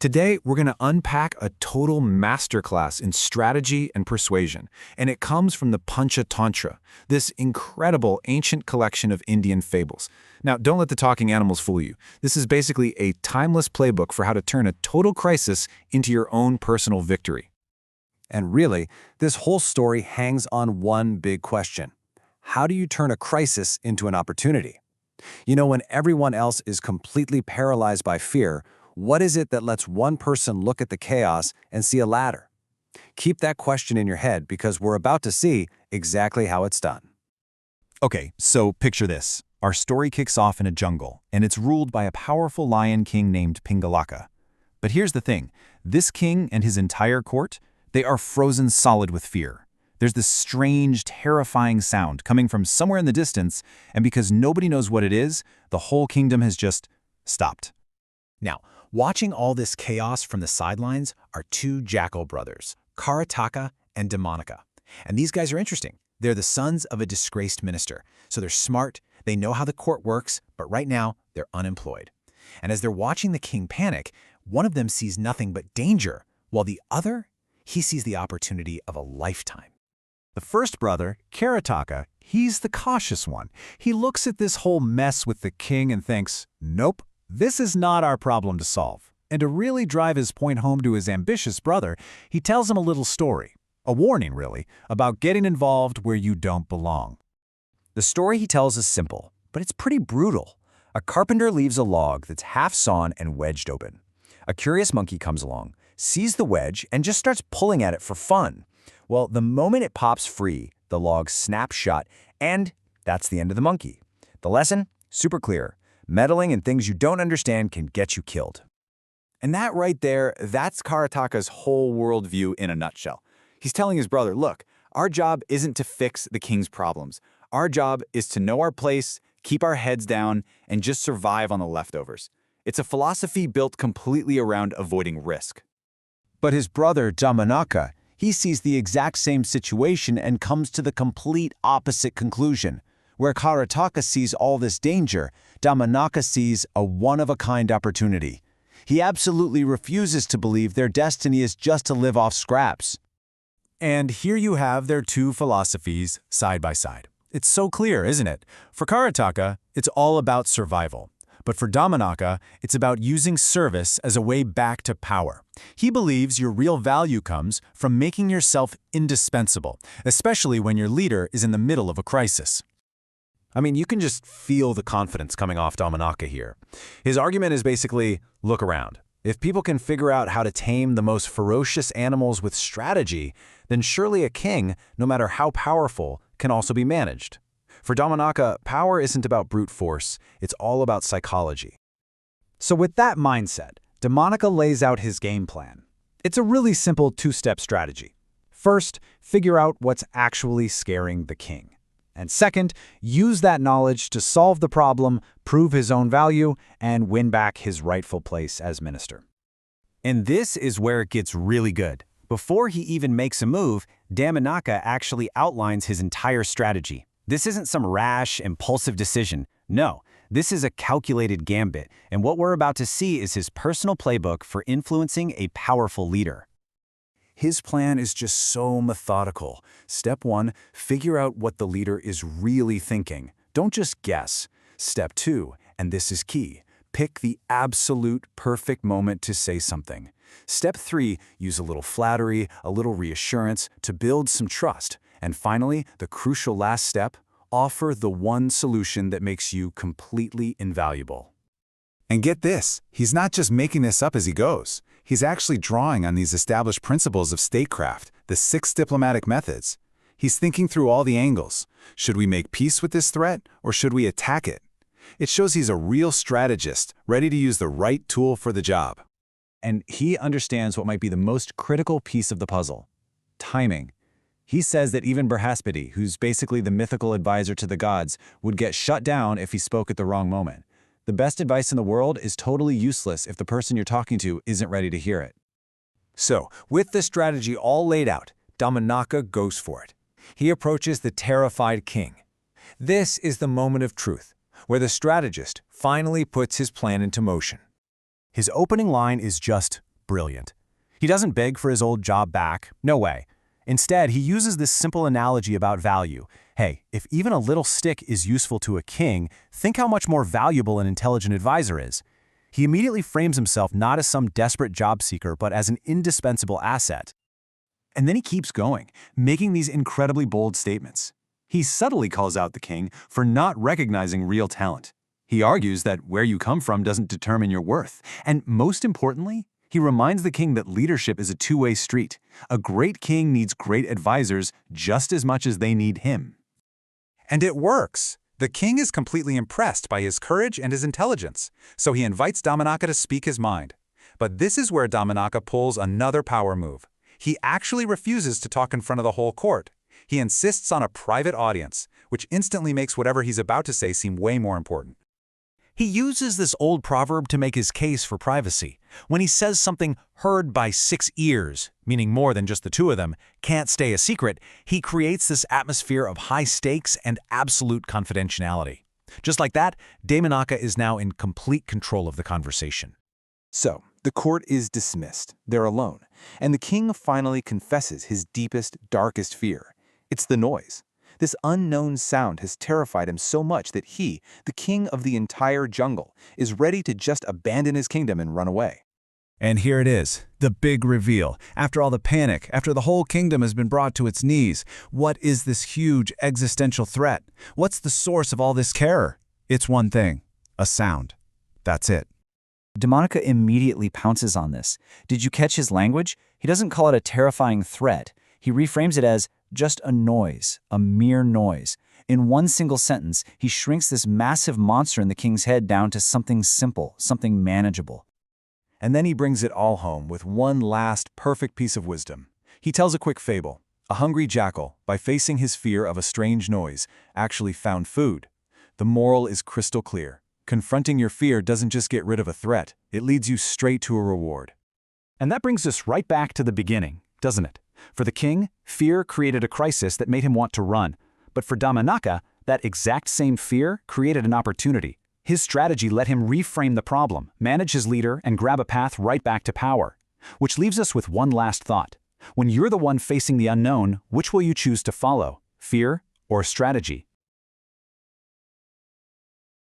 Today, we're going to unpack a total masterclass in strategy and persuasion, and it comes from the Panchatantra, this incredible ancient collection of Indian fables. Now, don't let the talking animals fool you. This is basically a timeless playbook for how to turn a total crisis into your own personal victory. And really, this whole story hangs on one big question. How do you turn a crisis into an opportunity? You know, when everyone else is completely paralyzed by fear, what is it that lets one person look at the chaos and see a ladder? Keep that question in your head because we're about to see exactly how it's done. Okay, so picture this. Our story kicks off in a jungle, and it's ruled by a powerful lion king named Pingalaka. But here's the thing. This king and his entire court, they are frozen solid with fear. There's this strange, terrifying sound coming from somewhere in the distance, and because nobody knows what it is, the whole kingdom has just stopped. Now, watching all this chaos from the sidelines are two Jackal brothers, Karataka and Damanaka. And these guys are interesting. They're the sons of a disgraced minister, so they're smart, they know how the court works, but right now, they're unemployed. And as they're watching the king panic, one of them sees nothing but danger, while the other, he sees the opportunity of a lifetime. The first brother, Karataka, he's the cautious one. He looks at this whole mess with the king and thinks, nope, this is not our problem to solve. And to really drive his point home to his ambitious brother, he tells him a little story, a warning really, about getting involved where you don't belong. The story he tells is simple, but it's pretty brutal. A carpenter leaves a log that's half sawn and wedged open. A curious monkey comes along, sees the wedge, and just starts pulling at it for fun. Well, the moment it pops free, the log snaps shut, and that's the end of the monkey. The lesson? Super clear. Meddling in things you don't understand can get you killed. And that right there, that's Karataka's whole worldview in a nutshell. He's telling his brother, look, our job isn't to fix the king's problems. Our job is to know our place, keep our heads down, and just survive on the leftovers. It's a philosophy built completely around avoiding risk. But his brother, Damanaka, he sees the exact same situation and comes to the complete opposite conclusion. Where Karataka sees all this danger, Damanaka sees a one-of-a-kind opportunity. He absolutely refuses to believe their destiny is just to live off scraps. And here you have their two philosophies side by side. It's so clear, isn't it? For Karataka, it's all about survival. But for Damanaka, it's about using service as a way back to power. He believes your real value comes from making yourself indispensable, especially when your leader is in the middle of a crisis. I mean, you can just feel the confidence coming off Damanaka here. His argument is basically, look around. If people can figure out how to tame the most ferocious animals with strategy, then surely a king, no matter how powerful, can also be managed. For Damanaka, power isn't about brute force, it's all about psychology. So with that mindset, Damanaka lays out his game plan. It's a really simple two-step strategy. First, figure out what's actually scaring the king. And second, use that knowledge to solve the problem, prove his own value, and win back his rightful place as minister. And this is where it gets really good. Before he even makes a move, Damanaka actually outlines his entire strategy. This isn't some rash, impulsive decision. No, this is a calculated gambit, and what we're about to see is his personal playbook for influencing a powerful leader. His plan is just so methodical. Step 1, figure out what the leader is really thinking. Don't just guess. Step 2, and this is key, pick the absolute perfect moment to say something. Step 3, use a little flattery, a little reassurance to build some trust. And finally, the crucial last step, offer the one solution that makes you completely invaluable. And get this, he's not just making this up as he goes. He's actually drawing on these established principles of statecraft, the 6 diplomatic methods. He's thinking through all the angles. Should we make peace with this threat, or should we attack it? It shows he's a real strategist, ready to use the right tool for the job. And he understands what might be the most critical piece of the puzzle: timing. He says that even Brihaspati, who's basically the mythical advisor to the gods, would get shut down if he spoke at the wrong moment. The best advice in the world is totally useless if the person you're talking to isn't ready to hear it. So, with the strategy all laid out, Damanaka goes for it. He approaches the terrified king. This is the moment of truth, where the strategist finally puts his plan into motion. His opening line is just, Brilliant. He doesn't beg for his old job back. No way. Instead, he uses this simple analogy about value. Hey, if even a little stick is useful to a king, think how much more valuable an intelligent advisor is. He immediately frames himself not as some desperate job seeker, but as an indispensable asset. And then he keeps going, making these incredibly bold statements. He subtly calls out the king for not recognizing real talent. He argues that where you come from doesn't determine your worth. And most importantly, he reminds the king that leadership is a two-way street. A great king needs great advisors just as much as they need him. And it works. The king is completely impressed by his courage and his intelligence, so he invites Damanaka to speak his mind. But this is where Damanaka pulls another power move. He actually refuses to talk in front of the whole court. He insists on a private audience, which instantly makes whatever he's about to say seem way more important. He uses this old proverb to make his case for privacy. When he says something heard by 6 ears, meaning more than just the 2 of them, can't stay a secret, he creates this atmosphere of high stakes and absolute confidentiality. Just like that, Damanaka is now in complete control of the conversation. So, the court is dismissed. They're alone. And the king finally confesses his deepest, darkest fear. It's the noise. This unknown sound has terrified him so much that he, the king of the entire jungle, is ready to just abandon his kingdom and run away. And here it is, the big reveal. After all the panic, after the whole kingdom has been brought to its knees, what is this huge existential threat? What's the source of all this terror? It's one thing, a sound. That's it. Damanaka immediately pounces on this. Did you catch his language? He doesn't call it a terrifying threat. He reframes it as just a noise, a mere noise. In one single sentence, he shrinks this massive monster in the king's head down to something simple, something manageable. And then he brings it all home with one last perfect piece of wisdom. He tells a quick fable. A hungry jackal, by facing his fear of a strange noise, actually found food. The moral is crystal clear. Confronting your fear doesn't just get rid of a threat, it leads you straight to a reward. And that brings us right back to the beginning, doesn't it? For the king, fear created a crisis that made him want to run. But for Damanaka, that exact same fear created an opportunity. His strategy let him reframe the problem, manage his leader, and grab a path right back to power. Which leaves us with one last thought. When you're the one facing the unknown, which will you choose to follow? Fear or strategy?